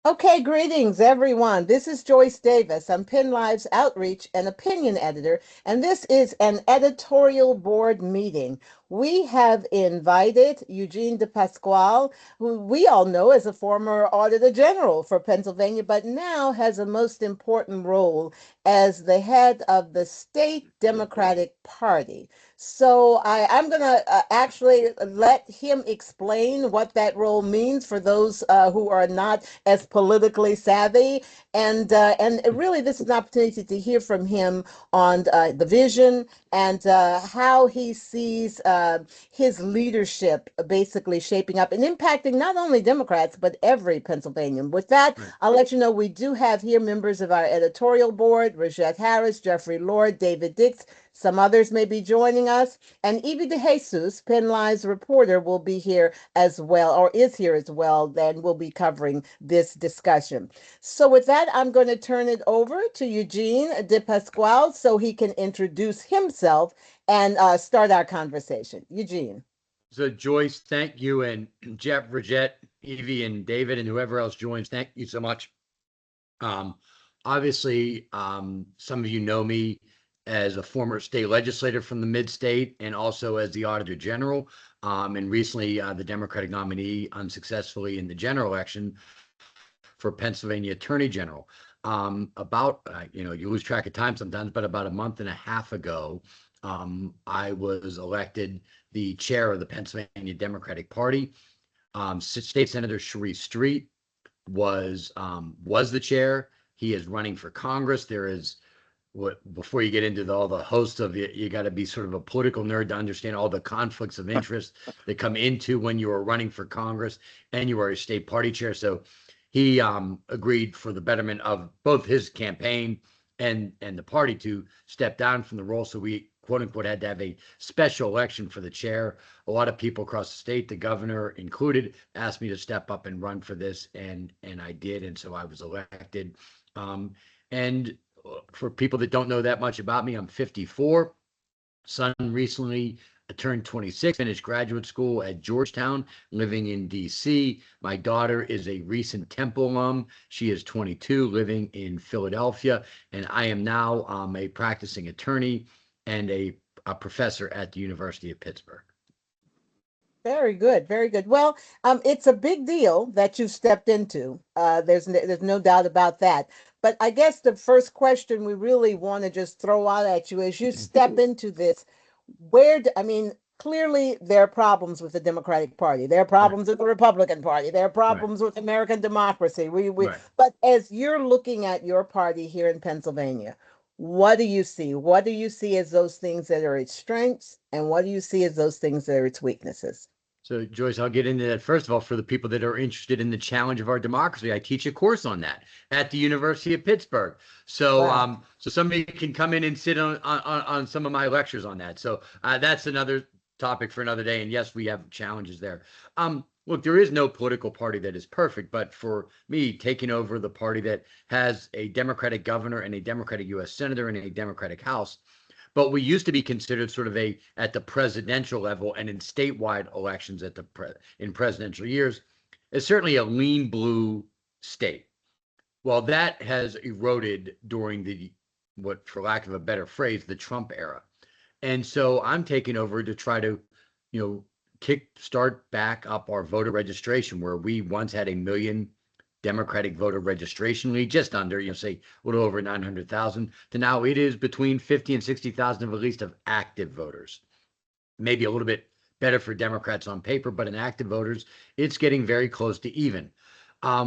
Okay, greetings, everyone. This is Joyce Davis. I'm PennLive's Outreach and Opinion Editor, and this is an editorial board meeting. We have invited Eugene DePasquale, who we all know as a former Auditor General for Pennsylvania, but now has a most important role as the head of the state Democratic Party. So I'm going to actually let him explain what that role means for those who are not as politically savvy. And really, this is an opportunity to hear from him on the vision and how he sees his leadership basically shaping up and impacting not only Democrats, but every Pennsylvanian. With that, Right. I'll let you know we do have here members of our editorial board: Rajette Harris, Jeffrey Lord, David Dix. Some others may be joining us. And Evie DeJesus, PennLive's reporter, will be here as well, or is here as well. Then we'll be covering this discussion. So with that, I'm going to turn it over to Eugene DePasquale so he can introduce himself and start our conversation. Eugene. So Joyce, thank you, and Jeff, Bridget, Evie, and David, and whoever else joins, thank you so much. Um, Obviously, some of you know me as a former state legislator from the mid-state and also as the Auditor General, and recently the Democratic nominee unsuccessfully in the general election for Pennsylvania Attorney General. You lose track of time sometimes, but about a month and a half ago, I was elected the chair of the Pennsylvania Democratic Party. State Senator Sharif Street was the chair. He is running for Congress. There is before you get into all the hosts of it, you got to be sort of a political nerd to understand all the conflicts of interest that come into when you are running for Congress and you are a state party chair. So he agreed for the betterment of both his campaign and the party to step down from the role. So we quote unquote had to have a special election for the chair. A lot of people across the state, the governor included, asked me to step up and run for this, and I did, and so I was elected. And for people that don't know that much about me, I'm 54. Son recently turned 26, finished graduate school at Georgetown, living in DC. My daughter is a recent Temple alum. She is 22, living in Philadelphia, and I am now a practicing attorney and a professor at the University of Pittsburgh. Very good, very good. Well, it's a big deal that you stepped into. There's no doubt about that. But I guess the first question we really want to just throw out at you as you step into this, I mean, clearly there are problems with the Democratic Party. There are Right, problems with the Republican Party. There are right, problems with American democracy. right. But as you're looking at your party here in Pennsylvania, what do you see? What do you see as those things that are its strengths, and what do you see as those things that are its weaknesses? So, Joyce, I'll get into that. First of all, for the people that are interested in the challenge of our democracy, I teach a course on that at the University of Pittsburgh. So, Wow. so somebody can come in and sit on some of my lectures on that. So that's another topic for another day. And yes, we have challenges there. Look, there is no political party that is perfect, but for me, taking over the party that has a Democratic governor and a Democratic U.S. senator and a Democratic House, but we used to be considered sort of at the presidential level and in statewide elections in presidential years, is certainly a lean blue state. Well, that has eroded during what, for lack of a better phrase, the Trump era. And so I'm taking over to try to, start back up our voter registration, where we once had a million Democratic voter registration lead, just under, say a little over 900,000, to now it is between 50 and 60,000 of at least of active voters. Maybe a little bit better for Democrats on paper, but in active voters, it's getting very close to even.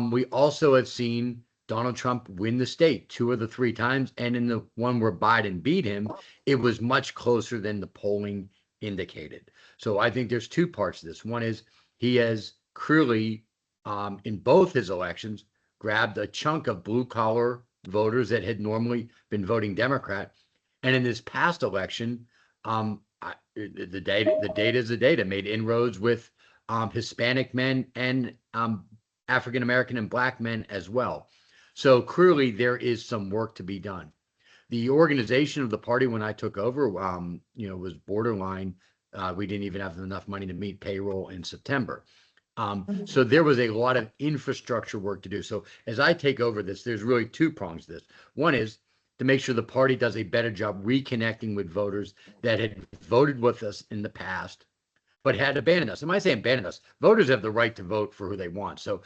We also have seen Donald Trump win the state 2 of the 3 times, and in the one where Biden beat him, it was much closer than the polling indicated. So I think there's 2 parts to this. One is he has clearly in both his elections, grabbed a chunk of blue collar voters that had normally been voting Democrat. And in this past election, the data is the data, made inroads with Hispanic men and African American and Black men as well. So clearly there is some work to be done. The organization of the party when I took over, was borderline. We didn't even have enough money to meet payroll in September. So there was a lot of infrastructure work to do. So as I take over this, there's really two prongs to this. One is to make sure the party does a better job reconnecting with voters that had voted with us in the past, but had abandoned us. And when I say abandoned us, voters have the right to vote for who they want. So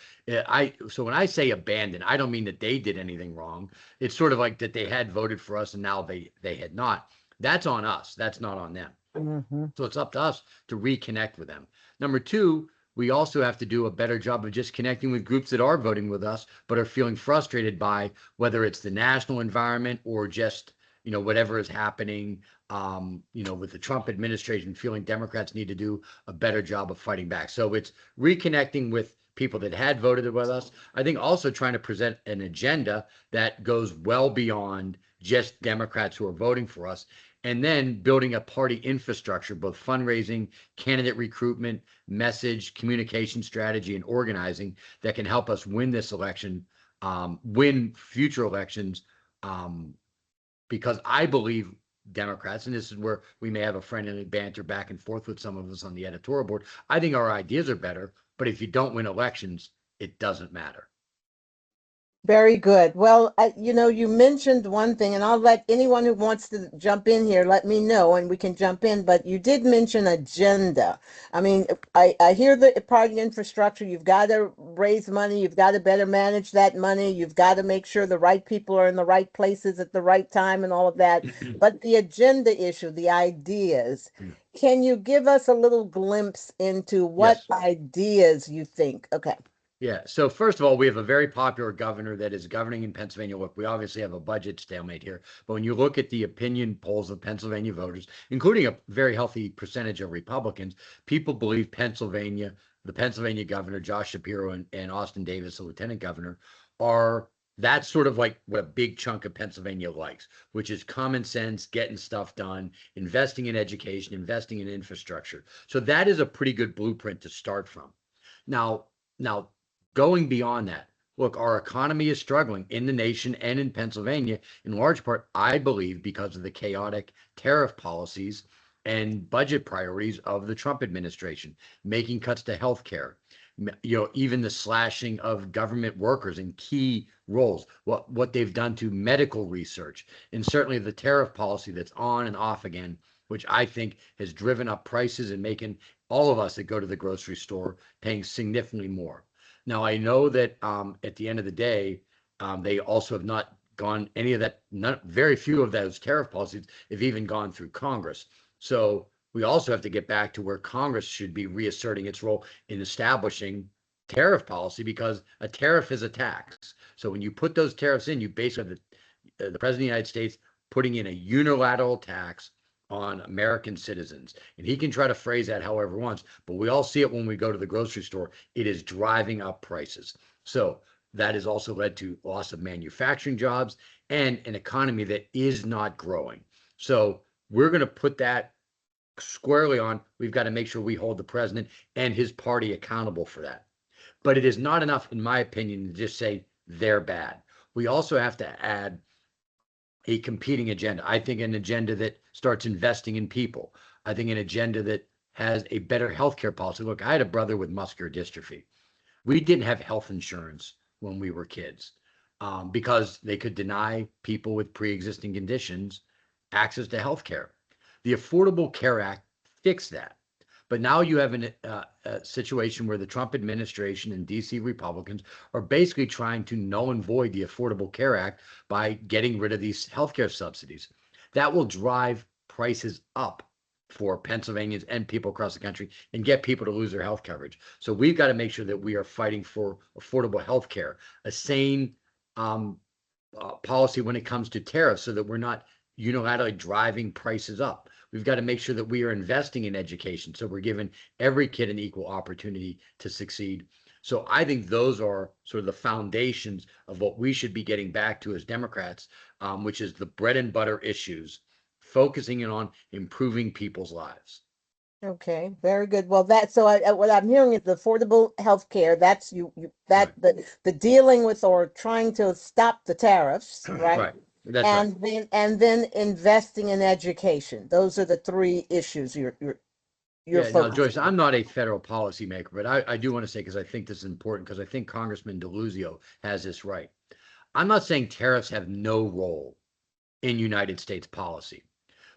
so when I say abandoned, I don't mean that they did anything wrong. It's sort of like that they had voted for us and now they had not. That's on us. That's not on them. Mm-hmm. So it's up to us to reconnect with them. Number two, we also have to do a better job of just connecting with groups that are voting with us, but are feeling frustrated by whether it's the national environment or just, whatever is happening, with the Trump administration, feeling Democrats need to do a better job of fighting back. So it's reconnecting with people that had voted with us. I think also trying to present an agenda that goes well beyond just Democrats who are voting for us, and then building a party infrastructure, both fundraising, candidate recruitment, message, communication strategy, and organizing that can help us win this election, win future elections, because I believe Democrats, and this is where we may have a friendly banter back and forth with some of us on the editorial board. I think our ideas are better, but if you don't win elections, it doesn't matter. Very good. Well, you mentioned one thing, and I'll let anyone who wants to jump in here let me know, and we can jump in. But you did mention agenda. I mean, I hear the party infrastructure. You've got to raise money. You've got to better manage that money. You've got to make sure the right people are in the right places at the right time and all of that. But the agenda issue, the ideas, can you give us a little glimpse into what Yes. ideas you think? Okay. Yeah. So first of all, we have a very popular governor that is governing in Pennsylvania. Look, we obviously have a budget stalemate here, but when you look at the opinion polls of Pennsylvania voters, including a very healthy percentage of Republicans, people believe the Pennsylvania governor, Josh Shapiro, and Austin Davis, the lieutenant governor, that's sort of like what a big chunk of Pennsylvania likes, which is common sense, getting stuff done, investing in education, investing in infrastructure. So that is a pretty good blueprint to start from. Now, now going beyond that, look, our economy is struggling in the nation and in Pennsylvania, in large part, I believe, because of the chaotic tariff policies and budget priorities of the Trump administration, making cuts to health care, even the slashing of government workers in key roles, what they've done to medical research, and certainly the tariff policy that's on and off again, which I think has driven up prices and making all of us that go to the grocery store paying significantly more. Now, I know that at the end of the day, they also have not gone any of that, very few of those tariff policies have even gone through Congress. So we also have to get back to where Congress should be reasserting its role in establishing tariff policy, because a tariff is a tax. So when you put those tariffs in, you basically have the President of the United States putting in a unilateral tax on American citizens. And he can try to phrase that however he wants, but we all see it when we go to the grocery store. It is driving up prices. So that has also led to loss of manufacturing jobs and an economy that is not growing. So we're going to put that squarely on. We've got to make sure we hold the president and his party accountable for that. But it is not enough, in my opinion, to just say they're bad. We also have to add a competing agenda. I think an agenda that starts investing in people. I think an agenda that has a better healthcare policy. Look, I had a brother with muscular dystrophy. We didn't have health insurance when we were kids, because they could deny people with pre-existing conditions access to health care. The Affordable Care Act fixed that. But now you have a situation where the Trump administration and DC Republicans are basically trying to null and void the Affordable Care Act by getting rid of these healthcare subsidies. That will drive prices up for Pennsylvanians and people across the country and get people to lose their health coverage. So we've got to make sure that we are fighting for affordable health care, a sane policy when it comes to tariffs, so that we're not unilaterally driving prices up. We've got to make sure that we are investing in education, so we're giving every kid an equal opportunity to succeed. So I think those are sort of the foundations of what we should be getting back to as Democrats, which is the bread and butter issues, focusing in on improving people's lives. Okay, very good. Well, what I'm hearing is the affordable health care. That's that Right. the dealing with or trying to stop the tariffs, right? Right. That's right. And then investing in education. Those are the three issues you're you're Yeah, now, focused Joyce, on. I'm not a federal policymaker, but I do want to say, because I think this is important, because I think Congressman DeLuzio has this right. I'm not saying tariffs have no role in United States policy,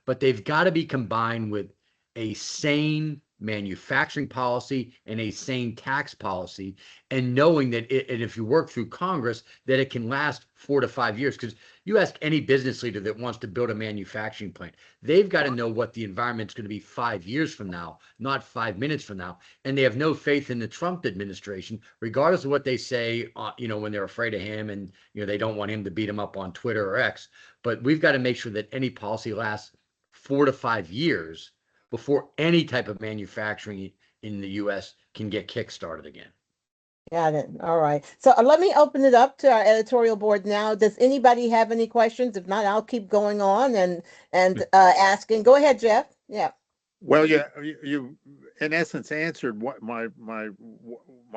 but they've got to be combined with a sane manufacturing policy and a sane tax policy, and knowing that and if you work through Congress, that it can last 4 to 5 years. Because you ask any business leader that wants to build a manufacturing plant, they've got to know what the environment's going to be 5 years from now, not 5 minutes from now. And they have no faith in the Trump administration, regardless of what they say, when they're afraid of him and, they don't want him to beat him up on Twitter or X. But we've got to make sure that any policy lasts 4 to 5 years before any type of manufacturing in the U.S. can get kickstarted again. Got it. All right. So let me open it up to our editorial board now. Does anybody have any questions? If not, I'll keep going on and asking. Go ahead, Jeff. Yeah. Well, yeah, you in essence answered what my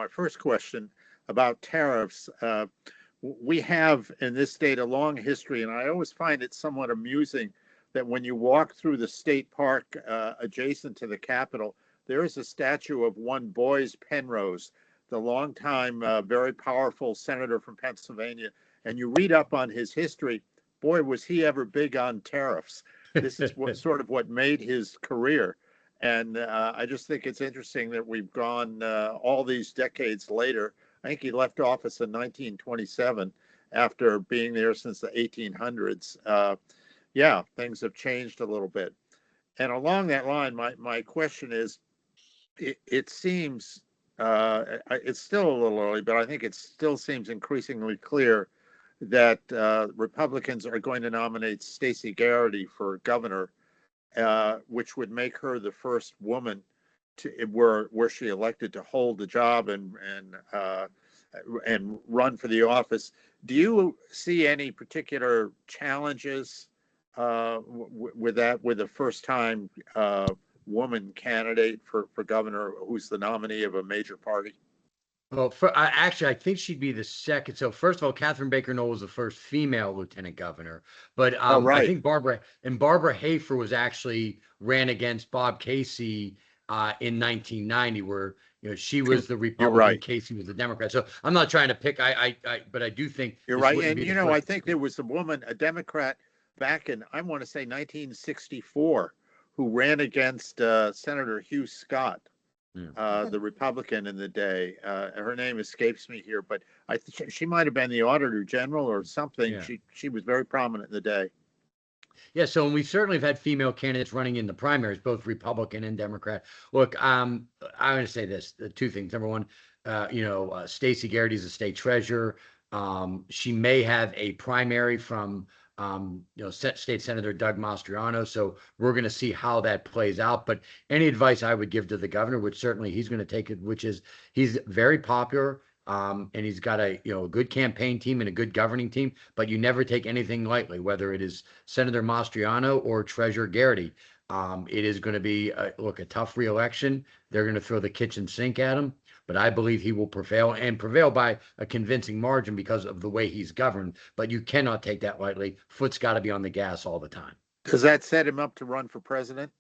first question about tariffs. We have in this state a long history, and I always find it somewhat amusing that when you walk through the state park adjacent to the Capitol, there is a statue of one Boys Penrose, the longtime, very powerful senator from Pennsylvania. And you read up on his history. Boy, was he ever big on tariffs. This is what made his career. And I just think it's interesting that we've gone all these decades later. I think he left office in 1927 after being there since the 1800s. Yeah, things have changed a little bit. And along that line, my question is, it seems, it's still a little early, but I think it still seems increasingly clear that Republicans are going to nominate Stacey Garrity for governor, which would make her the first woman were she elected to hold the job and run for the office. Do you see any particular challenges with a first time woman candidate for governor who's the nominee of a major party? Well, I think she'd be the second. So first of all, Catherine Baker Knoll was the first female lieutenant governor, but I think Barbara Hafer was actually ran against Bob Casey in 1990, where she was the Republican, right. Casey was the Democrat. So I'm not trying to pick. But I do think you're right. And I think there was a woman, a Democrat, back in I want to say 1964, who ran against Senator Hugh Scott. The Republican in the day. Her name escapes me here, but she might have been the Auditor General or something. Yeah. She was very prominent in the day. Yeah, so we certainly have had female candidates running in the primaries, both Republican and Democrat. Look, I'm going to say this: two things. Number one, Stacey Garrity is a state treasurer. She may have a primary from State Senator Doug Mastriano. So we're going to see how that plays out. But any advice I would give to the governor, which certainly he's going to take it, which is he's very popular and he's got a good campaign team and a good governing team. But you never take anything lightly, whether it is Senator Mastriano or Treasurer Garrity. It is going to be a tough reelection. They're going to throw the kitchen sink at him. But I believe he will prevail by a convincing margin because of the way he's governed. But you cannot take that lightly. Foot's got to be on the gas all the time. Does that set him up to run for president?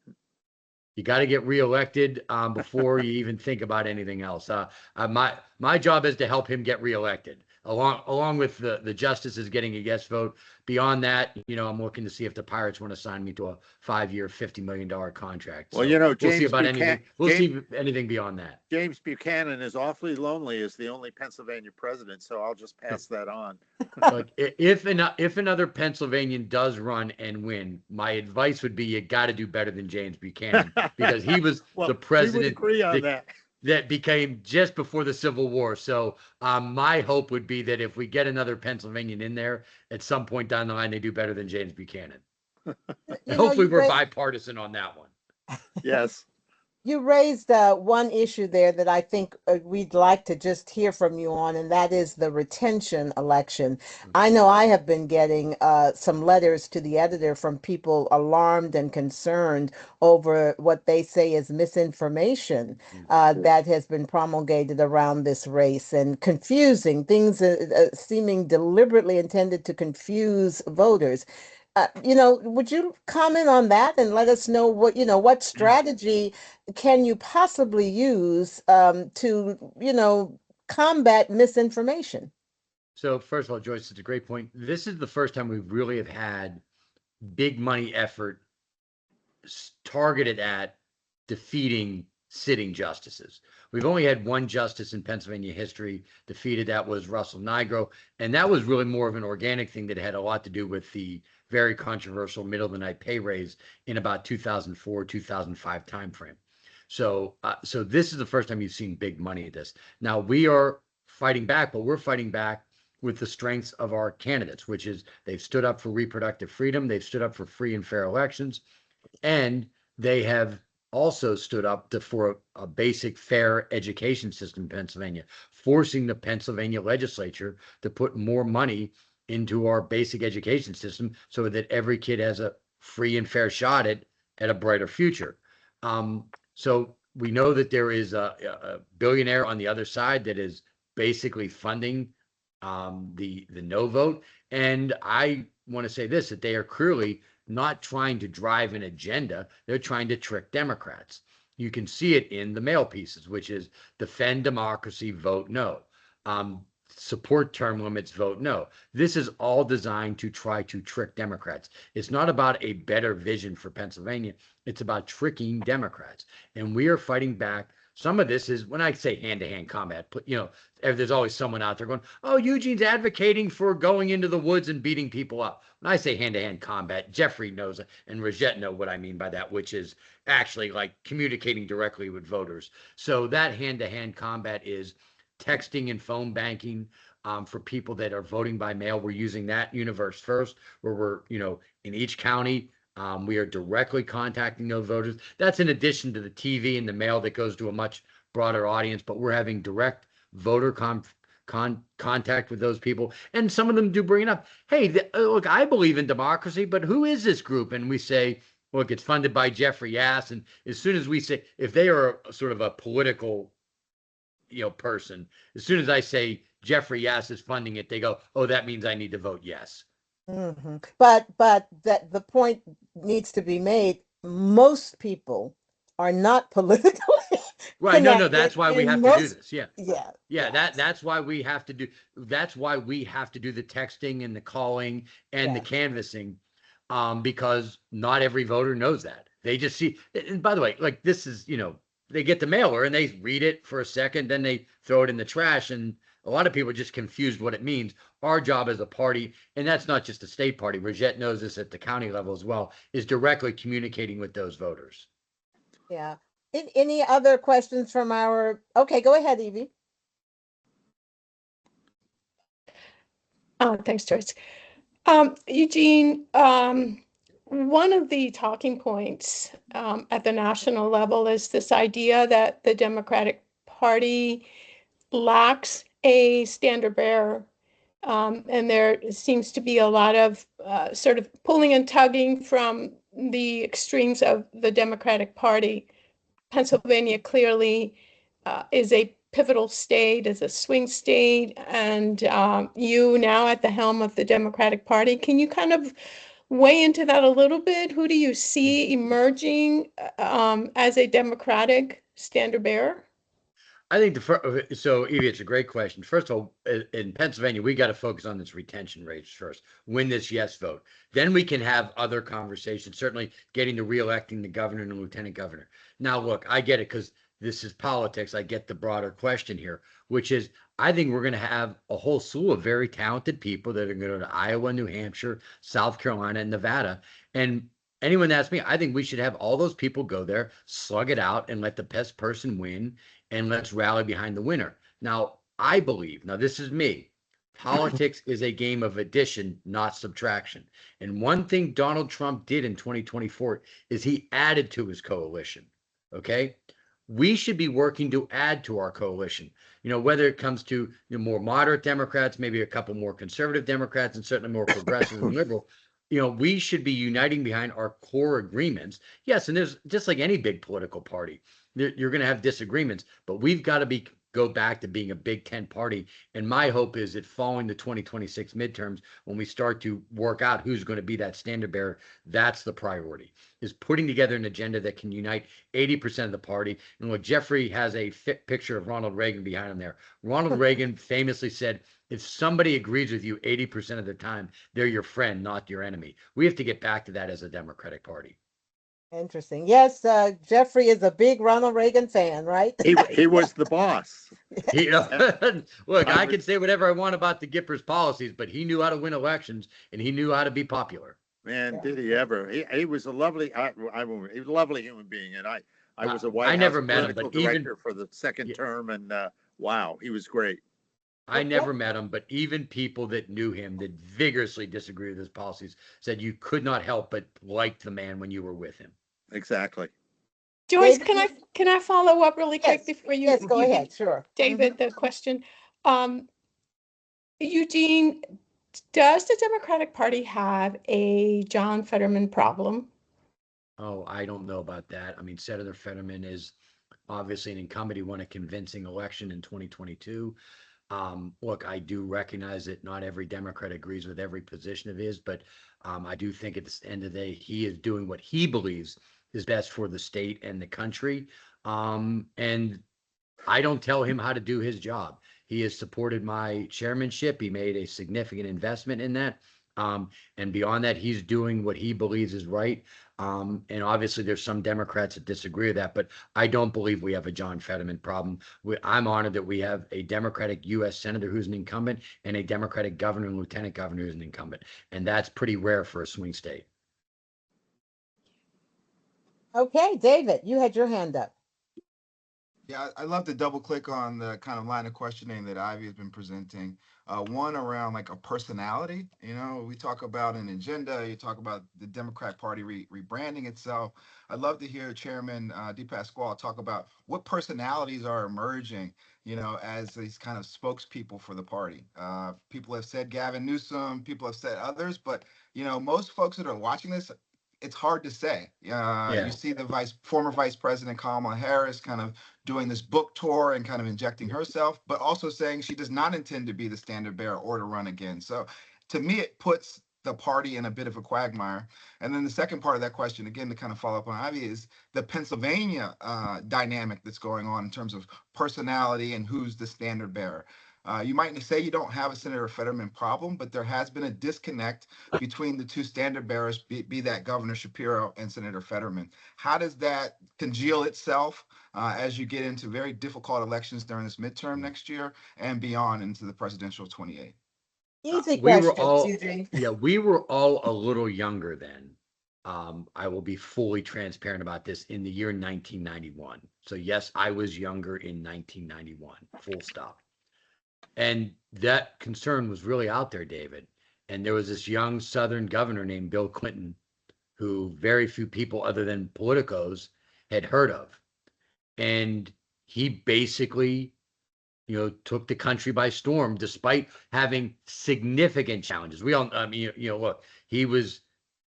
You got to get reelected before you even think about anything else. My job is to help him get reelected, along with the justices getting a yes vote. Beyond that, I'm looking to see if the Pirates want to sign me to a 5-year, $50 million contract. Well, James we'll see anything beyond that. James Buchanan is awfully lonely as the only Pennsylvania president, so I'll just pass that on. Look, if another Pennsylvanian does run and win, my advice would be you got to do better than James Buchanan, because he was the president. We would agree on that became just before the Civil War. So my hope would be that if we get another Pennsylvanian in there, at some point down the line, they do better than James Buchanan. Hopefully we're bipartisan on that one. Yes. You raised one issue there that I think we'd like to just hear from you on, and that is the retention election. I know I have been getting some letters to the editor from people alarmed and concerned over what they say is misinformation that has been promulgated around this race, and confusing things seeming deliberately intended to confuse voters. Would you comment on that and let us know what strategy can you possibly use to combat misinformation? So first of all, Joyce, it's a great point. This is the first time we really have had big money effort targeted at defeating sitting justices. We've only had one justice in Pennsylvania history defeated. That was Russell Nigro. And that was really more of an organic thing that had a lot to do with the very controversial middle of the night pay raise in about 2004, 2005 timeframe. So this is the first time you've seen big money at this. Now we are fighting back, but we're fighting back with the strengths of our candidates, which is they've stood up for reproductive freedom. They've stood up for free and fair elections. And they have also stood up for a basic fair education system in Pennsylvania, forcing the Pennsylvania legislature to put more money into our basic education system so that every kid has a free and fair shot at a brighter future. So we know that there is a billionaire on the other side that is basically funding the no vote. And I want to say this, that they are clearly not trying to drive an agenda. They're trying to trick Democrats. You can see it in the mail pieces, which is defend democracy, vote no. Support term limits, vote no. This is all designed to try to trick Democrats. It's not about a better vision for Pennsylvania. It's about tricking Democrats. And we are fighting back. Some of this is, when I say hand-to-hand combat, there's always someone out there going, oh, Eugene's advocating for going into the woods and beating people up. When I say hand-to-hand combat, Jeffrey knows and Rajette know what I mean by that, which is actually like communicating directly with voters. So that hand-to-hand combat is texting and phone banking for people that are voting by mail. We're using that universe first, where we're, in each county, we are directly contacting those voters. That's in addition to the TV and the mail that goes to a much broader audience, but we're having direct voter contact with those people. And some of them do bring it up. Hey, look, I believe in democracy, but who is this group? And we say, look, it's funded by Jeffrey Yass. And as soon as we say, if they are sort of a political, person, as soon as I say Jeffrey Yass is funding it, they go, oh, that means I need to vote yes. Mm-hmm. But that the point needs to be made. Most people are not politically right. No, that's why we have to do this. That's why we have to do. That's why we have to do the texting and the calling and the canvassing, because not every voter knows that. They just see. And by the way, like this is, they get the mailer and they read it for a second, then they throw it in the trash, and a lot of people are just confused what it means. Our job as a party, and that's not just a state party, Rajette knows this at the county level as well, is directly communicating with those voters. Yeah. Any other questions from okay, go ahead, Evie. Thanks, Joyce. Eugene, one of the talking points at the national level is this idea that the Democratic Party lacks a standard bearer. And there seems to be a lot of sort of pulling and tugging from the extremes of the Democratic Party. Pennsylvania clearly is a pivotal state, is a swing state, and you now at the helm of the Democratic Party. Can you kind of weigh into that a little bit? Who do you see emerging as a Democratic standard bearer? I think so, Evie, it's a great question. First of all, in Pennsylvania, we got to focus on this retention rate first. Win this yes vote. Then we can have other conversations, certainly getting to reelecting the governor and the lieutenant governor. Now, look, I get it because this is politics. I get the broader question here, which is I think we're going to have a whole slew of very talented people that are going to go to Iowa, New Hampshire, South Carolina, and Nevada. And anyone that asks me, I think we should have all those people go there, slug it out, and let the best person win. And let's rally behind the winner. Now, I believe, this is me, politics is a game of addition, not subtraction. And one thing Donald Trump did in 2024 is he added to his coalition, okay? We should be working to add to our coalition, whether it comes to more moderate Democrats, maybe a couple more conservative Democrats, and certainly more progressive and liberal. We should be uniting behind our core agreements. Yes, and there's just like any big political party, you're going to have disagreements, but we've got to be go back to being a Big Ten party. And my hope is that following the 2026 midterms, when we start to work out who's going to be that standard bearer, that's the priority, is putting together an agenda that can unite 80% of the party. And look, Jeffrey has a picture of Ronald Reagan behind him there. Ronald Reagan famously said, if somebody agrees with you 80% of the time, they're your friend, not your enemy. We have to get back to that as a Democratic Party. Interesting. Yes, Jeffrey is a big Ronald Reagan fan, right? He was the boss. Look, I can say whatever I want about the Gipper's policies, but he knew how to win elections and he knew how to be popular. Man, did he ever? He was a lovely, he was a lovely human being, and I was a White House never met him, political but even director for the second term, and wow, he was great. I never met him, but even people that knew him that vigorously disagree with his policies said you could not help but like the man when you were with him. Exactly. Joyce, David, can I follow up really quick before you? Yes, go ahead. Sure. David, the question. Eugene, does the Democratic Party have a John Fetterman problem? Oh, I don't know about that. I mean, Senator Fetterman is obviously an incumbent. He won a convincing election in 2022. Look, I do recognize that not every Democrat agrees with every position of his, but I do think at the end of the day, he is doing what he believes is best for the state and the country. And I don't tell him how to do his job. He has supported my chairmanship. He made a significant investment in that. And beyond that, he's doing what he believes is right. And obviously there's some Democrats that disagree with that, but I don't believe we have a John Fetterman problem. I'm honored that we have a Democratic U.S. Senator who's an incumbent and a Democratic governor and lieutenant governor who's an incumbent. And that's pretty rare for a swing state. Okay, David, you had your hand up. Yeah, I'd love to double click on the kind of line of questioning that Ivy has been presenting. One around like a personality. You know, we talk about an agenda. You talk about the Democrat Party rebranding itself. I'd love to hear Chairman DePasquale talk about what personalities are emerging, you know, as these kind of spokespeople for the party. People have said Gavin Newsom. People have said others, but you know, most folks that are watching this, it's hard to say. You see the former Vice President Kamala Harris kind of doing this book tour and kind of injecting herself, but also saying she does not intend to be the standard bearer or to run again. So to me, it puts the party in a bit of a quagmire. And then the second part of that question, again, to kind of follow up on Ivy, is the Pennsylvania dynamic that's going on in terms of personality and who's the standard bearer. You might say you don't have a Senator Fetterman problem, but there has been a disconnect between the two standard bearers, be that Governor Shapiro and Senator Fetterman. How does that congeal itself as you get into very difficult elections during this midterm next year and beyond into the presidential 28? Easy we were questions, all, Eugene. we were all a little younger then. I will be fully transparent about this, in the year 1991. So yes, I was younger in 1991, full stop. And that concern was really out there, David. And there was this young Southern governor named Bill Clinton, who very few people other than politicos had heard of. And he basically, you know, took the country by storm, despite having significant challenges. We all, I mean, you know, look, he was,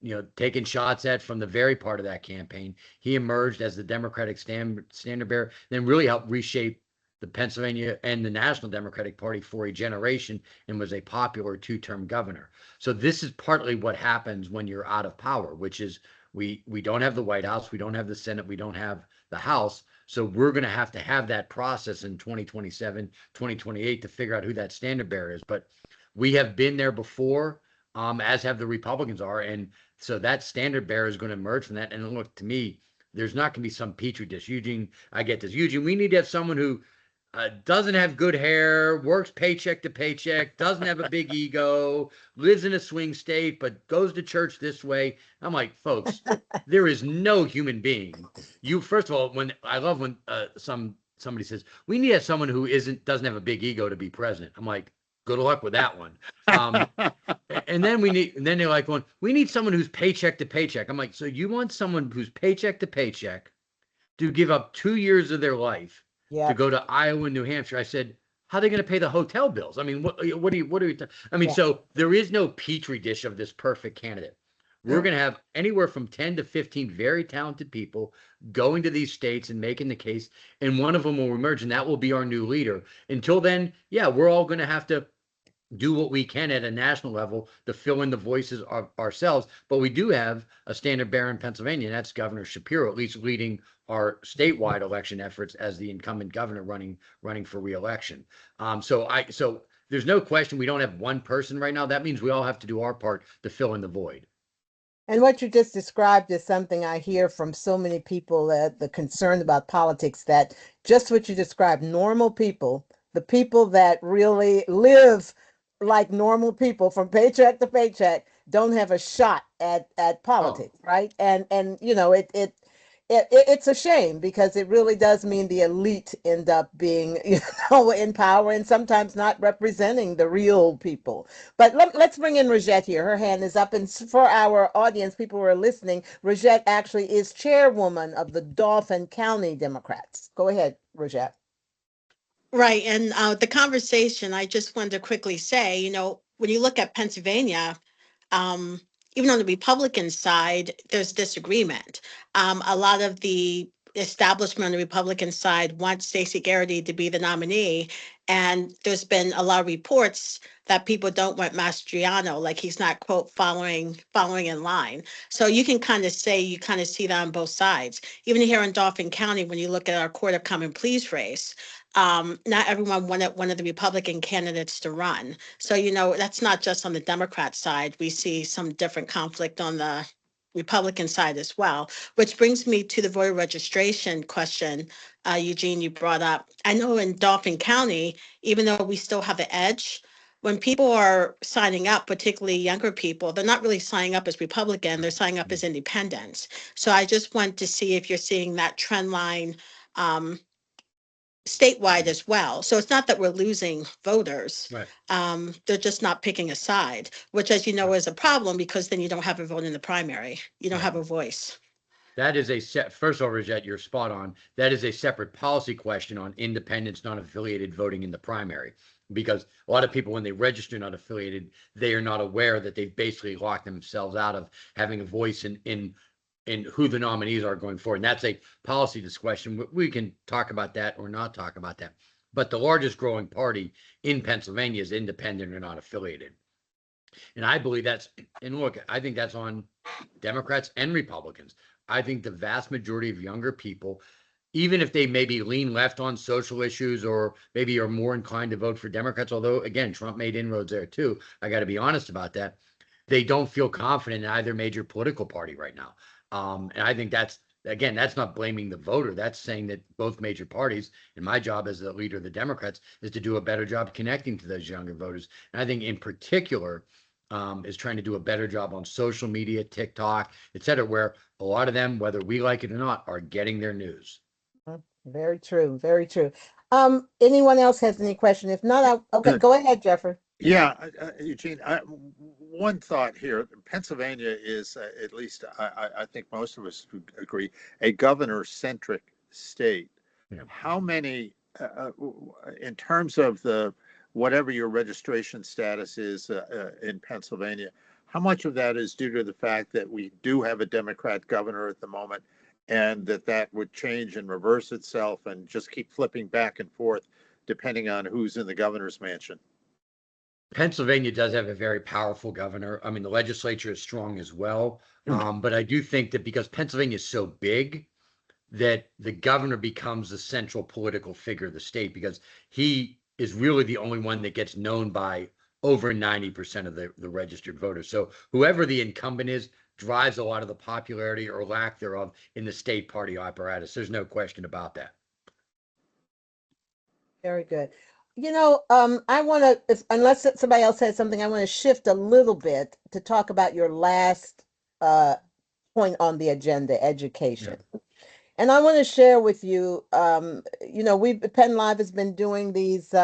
you know, taken shots at from the very part of that campaign. He emerged as the Democratic standard bearer, then really helped reshape the Pennsylvania and the National Democratic Party for a generation, and was a popular two-term governor. So this is partly what happens when you're out of power, which is we don't have the White House, we don't have the Senate, we don't have the House. So we're going to have that process in 2027, 2028 to figure out who that standard bearer is. But we have been there before, as have the Republicans are. And so that standard bearer is going to emerge from that. And look, to me, there's not going to be some petri dish. Eugene, I get this. Eugene, we need to have someone who doesn't have good hair, works paycheck to paycheck, doesn't have a big ego, lives in a swing state, but goes to church this way. I'm like, folks, there is no human being. You, first of all, when I love when somebody says we need to have someone who doesn't have a big ego to be president. I'm like, good luck with that one. And then they're like, we need someone who's paycheck to paycheck. I'm like, so you want someone who's paycheck to paycheck to give up 2 years of their life to go to Iowa and New Hampshire? I said, how are they going to pay the hotel bills? I mean, what are you? I mean, so there is no petri dish of this perfect candidate. We're going to have anywhere from 10 to 15 very talented people going to these states and making the case, and one of them will emerge, and that will be our new leader. Until then, yeah, we're all going to have to do what we can at a national level to fill in the voices of ourselves. But we do have a standard bearer in Pennsylvania, and that's Governor Shapiro, at least leading our statewide election efforts as the incumbent governor running for reelection. So there's no question we don't have one person right now. That means we all have to do our part to fill in the void. And what you just described is something I hear from so many people, that the concern about politics, that just what you described, normal people, the people that really live like normal people from paycheck to paycheck, don't have a shot at politics, right? And you know, it's a shame, because it really does mean the elite end up being, you know, in power and sometimes not representing the real people. But let's bring in Rajette here. Her hand is up. And for our audience, people who are listening, Rajette actually is chairwoman of the Dauphin County Democrats. Go ahead, Rajette. Right. And the conversation, I just wanted to quickly say, you know, when you look at Pennsylvania, um, even on the Republican side, there's disagreement. A lot of the establishment on the Republican side wants Stacey Garrity to be the nominee. And there's been a lot of reports that people don't want Mastriano, like he's not, quote, following in line. So you can kind of say, you kind of see that on both sides. Even here in Dauphin County, when you look at our Court of Common Pleas race, not everyone wanted one of the Republican candidates to run. So, you know, that's not just on the Democrat side. We see some different conflict on the Republican side as well, which brings me to the voter registration question, Eugene, you brought up. I know in Dauphin County, even though we still have the edge, when people are signing up, particularly younger people, they're not really signing up as Republican, they're signing up as independents. So I just want to see if you're seeing that trend line statewide as well. So it's not that we're losing voters. Right. They're just not picking a side, which, as you know, is a problem, because then you don't have a vote in the primary. You don't have a voice. That is first of all, Rajette, you're spot on. That is a separate policy question on independents, non-affiliated voting in the primary. Because a lot of people, when they register not affiliated, they are not aware that they've basically locked themselves out of having a voice in who the nominees are going forward. And that's a policy discussion. We can talk about that or not talk about that. But the largest growing party in Pennsylvania is independent or not affiliated. And I believe and look, I think that's on Democrats and Republicans. I think the vast majority of younger people, even if they maybe lean left on social issues or maybe are more inclined to vote for Democrats, although, again, Trump made inroads there too. I got to be honest about that. They don't feel confident in either major political party right now. And I think that's not blaming the voter. That's saying that both major parties, and my job as the leader of the Democrats, is to do a better job connecting to those younger voters. And I think in particular, is trying to do a better job on social media, TikTok, et cetera, where a lot of them, whether we like it or not, are getting their news. Very true. Very true. Anyone else has any question? If not, okay, go ahead, Jeffrey. Yeah, Eugene, one thought here. Pennsylvania is, at least I think most of us agree, a governor-centric state. Yeah. How many, in terms of whatever your registration status is in Pennsylvania, how much of that is due to the fact that we do have a Democrat governor at the moment, and that would change and reverse itself and just keep flipping back and forth depending on who's in the governor's mansion? Pennsylvania does have a very powerful governor. I mean, the legislature is strong as well. But I do think that because Pennsylvania is so big, that the governor becomes the central political figure of the state, because he is really the only one that gets known by over 90% of the registered voters. So whoever the incumbent is drives a lot of the popularity or lack thereof in the state party apparatus. There's no question about that. Very good. You know, I want to, unless somebody else has something, I want to shift a little bit to talk about your last point on the agenda, education. Yeah. And I want to share with you, you know, PennLive has been doing these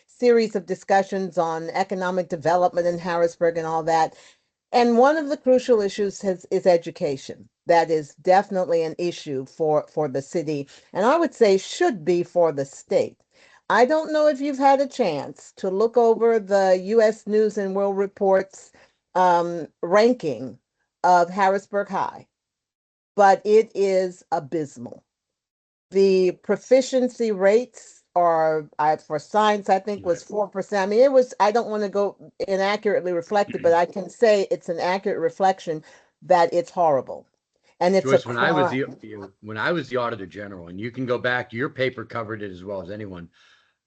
series of discussions on economic development in Harrisburg and all that. And one of the crucial issues is education. That is definitely an issue for the city, and I would say should be for the state. I don't know if you've had a chance to look over the U.S. News and World Report's ranking of Harrisburg High, but it is abysmal. The proficiency rates are, for science, I think was 4%. I mean, it was, I don't want to go inaccurately reflected, but I can say it's an accurate reflection that it's horrible. And it's a Joyce, when I was crime. when I was the Auditor General, and you can go back, your paper covered it as well as anyone.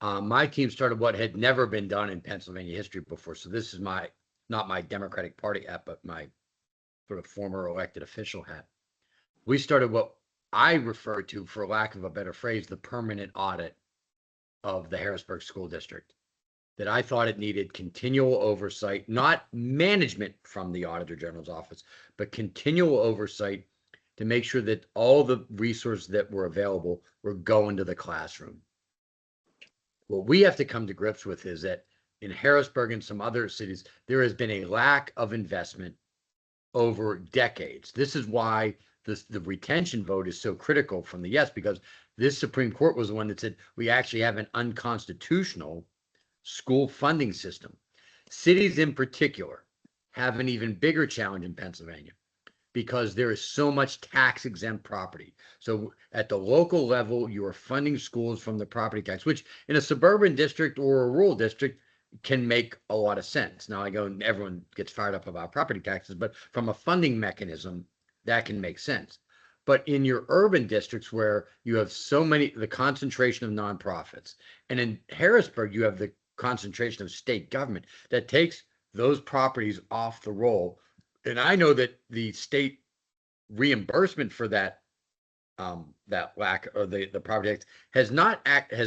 My team started what had never been done in Pennsylvania history before. So this is not my Democratic Party hat, but my sort of former elected official hat. We started what I refer to, for lack of a better phrase, the permanent audit of the Harrisburg School District. That I thought it needed continual oversight, not management from the Auditor General's office, but continual oversight to make sure that all the resources that were available were going to the classroom. What we have to come to grips with is that in Harrisburg and some other cities, there has been a lack of investment over decades. This is why the retention vote is so critical from the yes, because this Supreme Court was the one that said we actually have an unconstitutional school funding system. Cities in particular have an even bigger challenge in Pennsylvania because there is so much tax exempt property. So at the local level, you are funding schools from the property tax, which in a suburban district or a rural district can make a lot of sense. Now everyone gets fired up about property taxes, but from a funding mechanism, that can make sense. But in your urban districts where you have the concentration of nonprofits, and in Harrisburg, you have the concentration of state government that takes those properties off the roll. And I know that the state reimbursement for that lack of the property tax has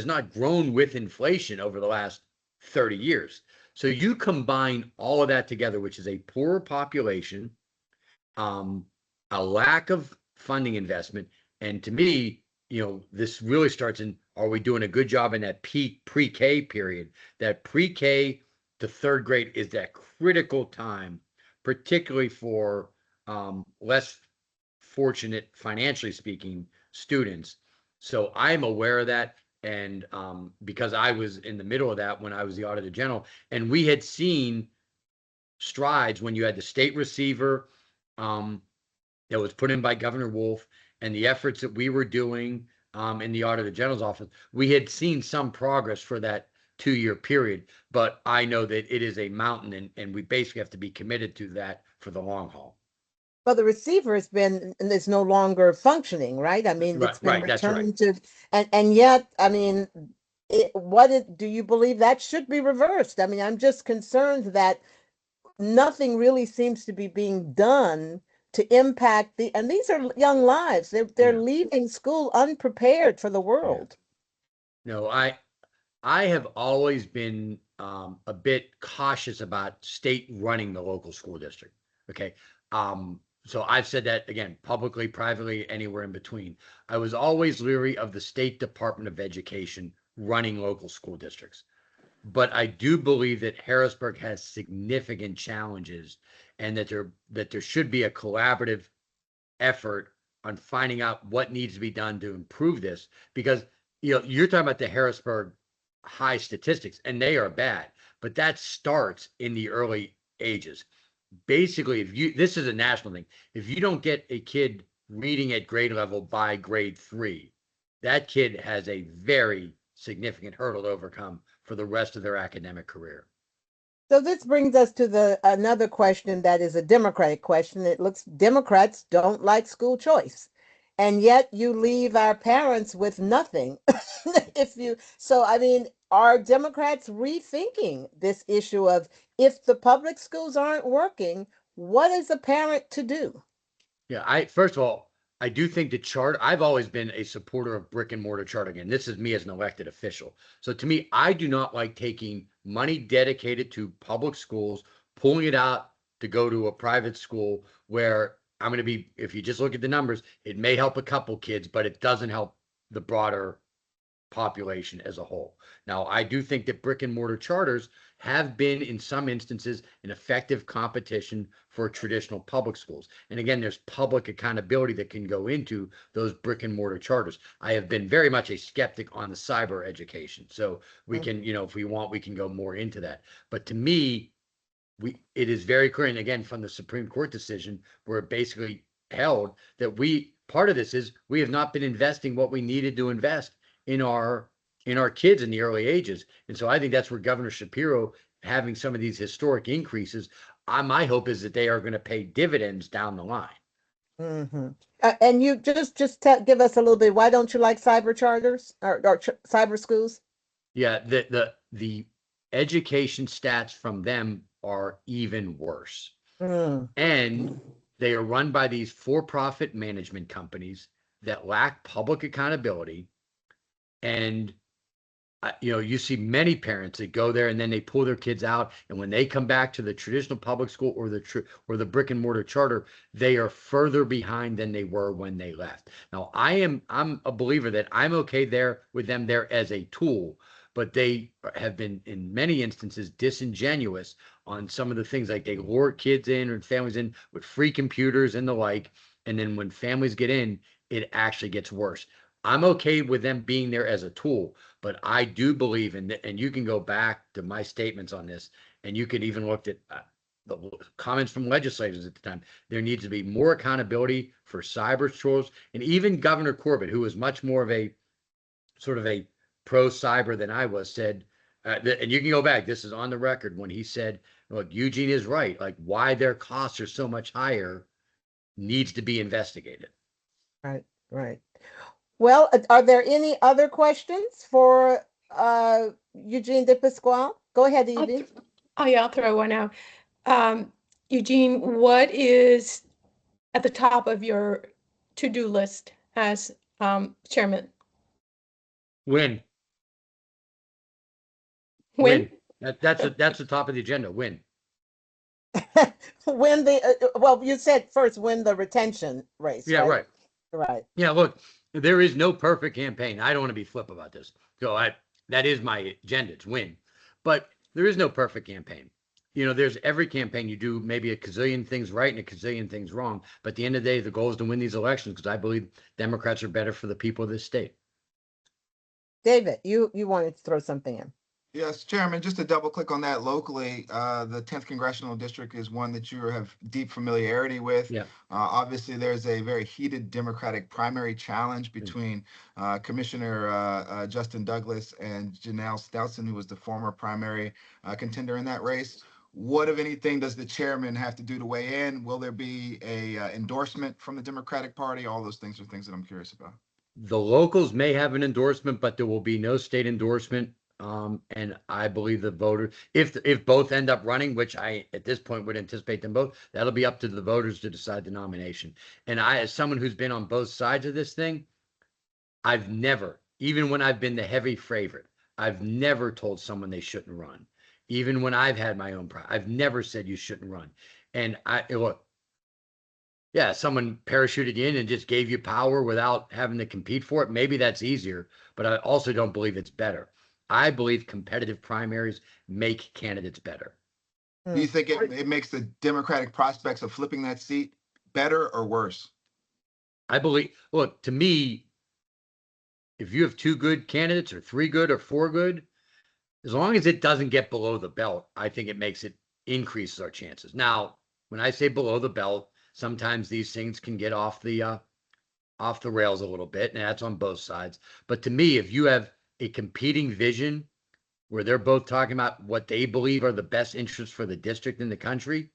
not grown with inflation over the last 30 years. So you combine all of that together, which is a poorer population, a lack of funding investment, and to me, this really starts in, are we doing a good job in that pre-K period? That pre-K to third grade is that critical time, particularly for less fortunate, financially speaking, students. So I'm aware of that. And because I was in the middle of that when I was the Auditor General, and we had seen strides when you had the state receiver that was put in by Governor Wolf, and the efforts that we were doing in the Auditor General's office, we had seen some progress for that 2-year period. But I know that it is a mountain, and we basically have to be committed to that for the long haul. Well, the receiver has been, and it's no longer functioning, right? I mean, it's been Right, that's right. returned to, and yet, I mean, do you believe that should be reversed? I mean, I'm just concerned that nothing really seems to be being done to impact and these are young lives. They're Yeah. leaving school unprepared for the world. No, I have always been a bit cautious about state running the local school district. Okay. So I've said that again, publicly, privately, anywhere in between. I was always leery of the State Department of Education running local school districts. But I do believe that Harrisburg has significant challenges, and that there should be a collaborative effort on finding out what needs to be done to improve this. Because you're talking about the Harrisburg high statistics, and they are bad, but that starts in the early ages. Basically, this is a national thing. If you don't get a kid reading at grade level by grade 3, that kid has a very significant hurdle to overcome for the rest of their academic career. So this brings us to another question that is a Democratic question. It looks Democrats don't like school choice, and yet you leave our parents with nothing. So I mean, are Democrats rethinking this issue of, if the public schools aren't working, what is a parent to do? Yeah, first of all, I do think I've always been a supporter of brick and mortar charter. And this is me as an elected official. So to me, I do not like taking money dedicated to public schools, pulling it out to go to a private school where if you just look at the numbers, it may help a couple kids, but it doesn't help the broader population as a whole. Now, I do think that brick and mortar charters have been, in some instances, an effective competition for traditional public schools. And again, there's public accountability that can go into those brick and mortar charters. I have been very much a skeptic on the cyber education. So we can, if we want, we can go more into that. But to me, it is very clear, and again, from the Supreme Court decision, where it basically held that part of this is we have not been investing what we needed to invest in our kids in the early ages. And so I think that's where Governor Shapiro having some of these historic increases, my hope is that they are going to pay dividends down the line. Mm-hmm. And you just give us a little bit. Why don't you like cyber charters or cyber schools? Yeah, the education stats from them are even worse. And they are run by these for-profit management companies that lack public accountability. And you see many parents that go there and then they pull their kids out, and when they come back to the traditional public school or the brick and mortar charter, they are further behind than they were when they left. Now, I'm a believer that I'm okay there with them there as a tool, but they have been in many instances disingenuous on some of the things, like they lure kids in or families in with free computers and the like, and then when families get in, it actually gets worse. I'm okay with them being there as a tool, but I do believe in that, and you can go back to my statements on this, and you can even look at the comments from legislators at the time. There needs to be more accountability for cyber trolls, and even Governor Corbett, who was much more of a sort of a pro cyber than I was, said, and you can go back, this is on the record, when he said, look, Eugene is right, like why their costs are so much higher needs to be investigated. Right. Well, are there any other questions for Eugene DePasquale? Go ahead, Evie. I'll throw one out. Eugene, what is at the top of your to-do list as chairman? Win. That's the top of the agenda. Win. Win the well, you said first win the retention race. Yeah, right. Yeah, look, there is no perfect campaign. I don't want to be flip about this. So that is my agenda, to win. But there is no perfect campaign. There's every campaign you do maybe a gazillion things right and a gazillion things wrong. But at the end of the day, the goal is to win these elections, because I believe Democrats are better for the people of this state. David, you wanted to throw something in. Yes, Chairman, just to double click on that locally, the 10th Congressional District is one that you have deep familiarity with. Yeah. Obviously, there's a very heated Democratic primary challenge between Commissioner Justin Douglas and Janelle Stelson, who was the former primary contender in that race. What, if anything, does the chairman have to do to weigh in? Will there be a endorsement from the Democratic Party? All those things are things that I'm curious about. The locals may have an endorsement, but there will be no state endorsement. And I believe the voters, if both end up running, which I at this point would anticipate them both, that'll be up to the voters to decide the nomination. And I, as someone who's been on both sides of this thing, I've never, even when I've been the heavy favorite, I've never told someone they shouldn't run. Even when I've had my own pride, I've never said you shouldn't run. And look, yeah, someone parachuted you in and just gave you power without having to compete for it. Maybe that's easier, but I also don't believe it's better. I believe competitive primaries make candidates better. Do you think it makes the Democratic prospects of flipping that seat better or worse? I believe, look, to me, if you have 2 good candidates or 3 good or 4 good, as long as it doesn't get below the belt, I think it increases our chances. Now, when I say below the belt, sometimes these things can get off the rails a little bit, and that's on both sides. But to me, if you have a competing vision where they're both talking about what they believe are the best interests for the district in the country,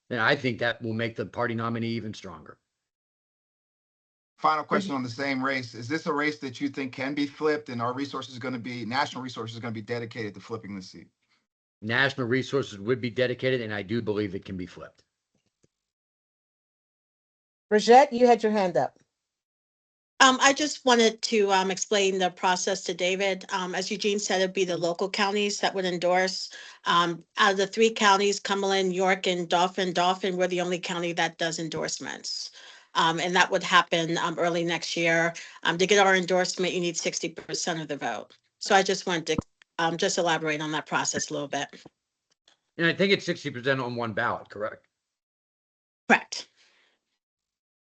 then I think that will make the party nominee even stronger. Final question on the same race. Is this a race that you think can be flipped, and national resources are going to be dedicated to flipping the seat? National resources would be dedicated, and I do believe it can be flipped. Bridget, you had your hand up. I just wanted to explain the process to David. As Eugene said, it'd be the local counties that would endorse. Out of the 3 counties, Cumberland, York, and Dauphin, we're the only county that does endorsements. And that would happen early next year. To get our endorsement, you need 60% of the vote. So I just wanted to just elaborate on that process a little bit. And I think it's 60% on one ballot, correct? Correct.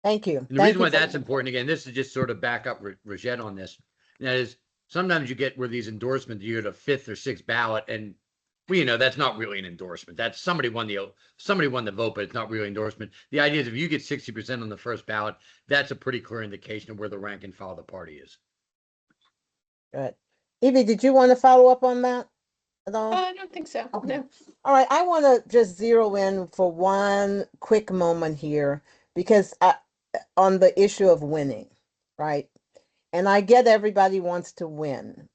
Thank you. And the reason why that's important, again, this is just sort of back up Rajette on this. And that is, sometimes you get where these endorsements, you get a 5th or 6th ballot, and well, that's not really an endorsement. That's somebody won the vote, but it's not really endorsement. The idea is if you get 60% on the first ballot, that's a pretty clear indication of where the rank and file of the party is. Good. Evie, did you want to follow up on that at all? I don't think so. Okay. No. All right, I want to just zero in for one quick moment here because on the issue of winning, right? And I get everybody wants to win,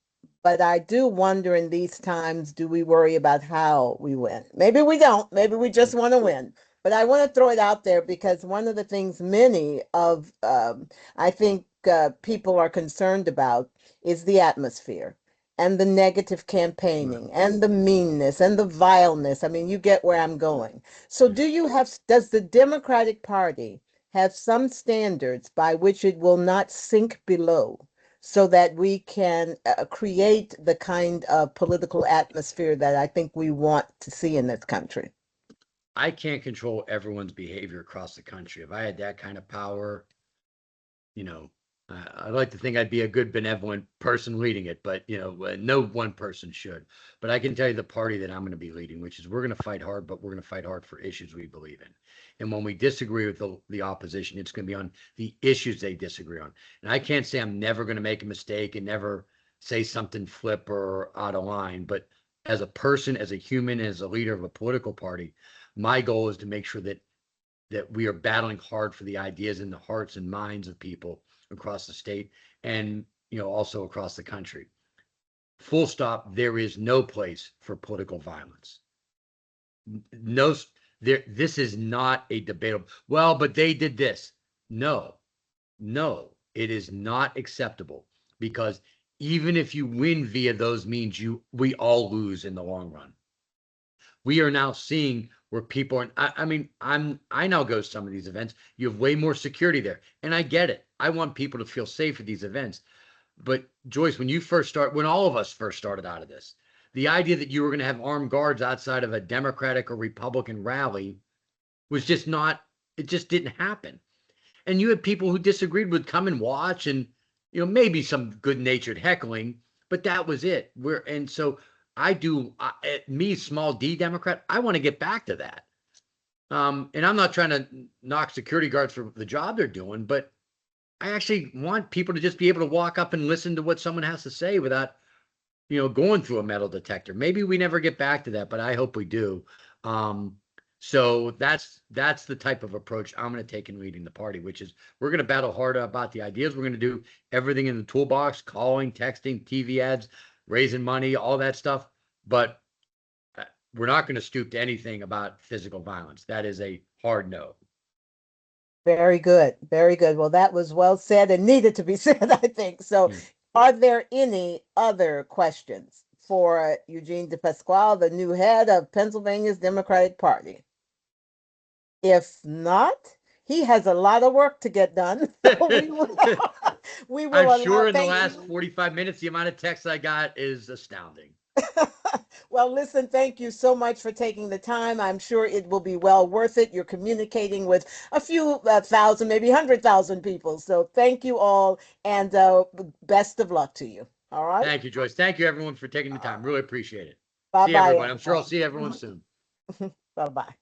but I do wonder in these times, do we worry about how we win? Maybe we don't. Maybe we just want to win. But I want to throw it out there because one of the things many of, I think, people are concerned about is the atmosphere and the negative campaigning and the meanness and the vileness. I mean, you get where I'm going. So does the Democratic Party have some standards by which it will not sink below so that we can create the kind of political atmosphere that I think we want to see in this country? I can't control everyone's behavior across the country. If I had that kind of power, I'd like to think I'd be a good, benevolent person leading it, but no one person should. But I can tell you the party that I'm going to be leading, which is we're going to fight hard, but we're going to fight hard for issues we believe in. And when we disagree with the opposition, it's going to be on the issues they disagree on. And I can't say I'm never going to make a mistake and never say something flip or out of line. But as a person, as a human, as a leader of a political party, my goal is to make sure that we are battling hard for the ideas in the hearts and minds of people across the state and also across the country. Full stop. There is no place for political violence. No, this is not a debatable. Well, but they did this. No, it is not acceptable because even if you win via those means, we all lose in the long run. We are now seeing where people are. I now go to some of these events. You have way more security there, and I get it. I want people to feel safe at these events. But Joyce, when all of us first started out of this, the idea that you were going to have armed guards outside of a Democratic or Republican rally was just not. It just didn't happen. And you had people who disagreed would come and watch, and maybe some good-natured heckling, but that was it. Me, small d Democrat, I want to get back to that. And I'm not trying to knock security guards for the job they're doing, but I actually want people to just be able to walk up and listen to what someone has to say without, going through a metal detector. Maybe we never get back to that, but I hope we do. So that's the type of approach I'm going to take in leading the party, which is we're going to battle hard about the ideas. We're going to do everything in the toolbox, calling, texting, TV ads, raising money, all that stuff. But we're not going to stoop to anything about physical violence. That is a hard no. Very good. Very good. Well, that was well said and needed to be said, I think. So are there any other questions for Eugene DePasquale, the new head of Pennsylvania's Democratic Party? If not, he has a lot of work to get done. We will I'm sure in the last 45 minutes, the amount of texts I got is astounding. Well, listen, thank you so much for taking the time. I'm sure it will be well worth it. You're communicating with a few thousand, maybe 100,000 people. So thank you all, and best of luck to you. All right. Thank you, Joyce. Thank you, everyone, for taking the time. Really appreciate it. Bye-bye. See everyone. I'm sure I'll see everyone soon. Bye-bye.